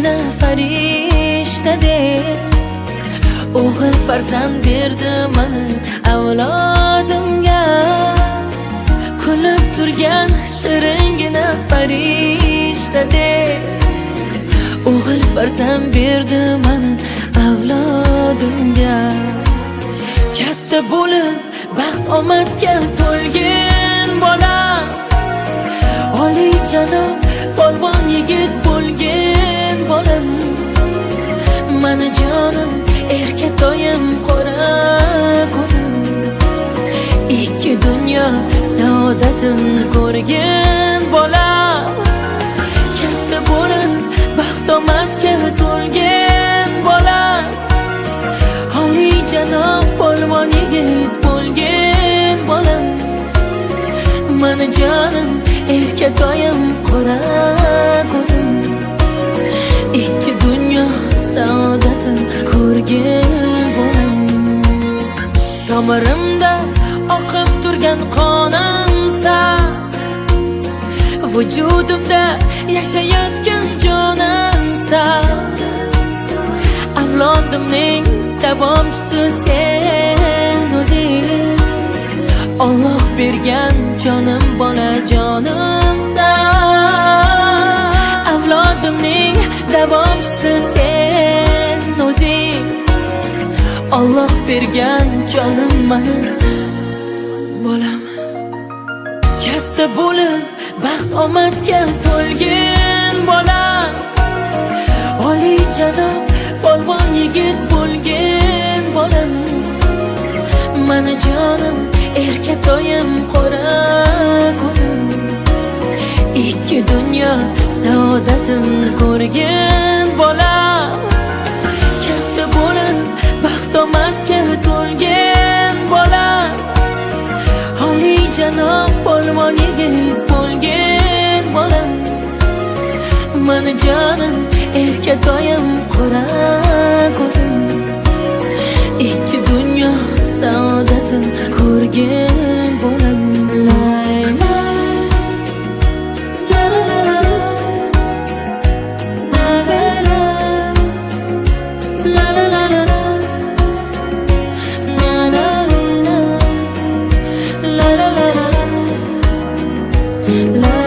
sho'rgina farishtadek o'g'il farzand berdi mana avlodimga. Kulib turgan shiringina farishtadek o'g'il farzand berdi mana avlodimga. Katta bo'lib baxt omadga to'lgan bola, oliyjanob polvon yigit bo'lgan bolam. Mana jonim, erkatoyim, qora ko'zim, ikki dunyo saodatim ko'rgan bola. Katta bo'lib baxt omadga to'lgan bola, oliyjanob polvon yigit bo'lgan bolam. Mana jonim, erkatoyim, qora ko'zim, ikki dunyo saodatim ko'rgan bolam. Tomirimda oqib turgan qonimsan, vujudimda yashayotgan jonimsan. Avlodimning davomchisi sen o'zing, Alloh bergan jonim bola jonimsan. Avlodimning davomchisi sen o'zing, Alloh bergan jonim mana bolam. Katta bo'lib baxt omadga to'lgan bola, oliyjanob polvon yigit bo'lgan bolam. Mana jonim, erkatoyim, qora ko'zim, ikki dunyo saodatim ko'rgan bola. Katta bo'lib baxt omadga to'lgan bola, oliyjanob polvon yigit bo'lgan bolam. Mana jonim, erkatoyim, qora ko'zim, ikki dunyo saodatim ko'rgan bolam. Layla la la la la la la la la la. La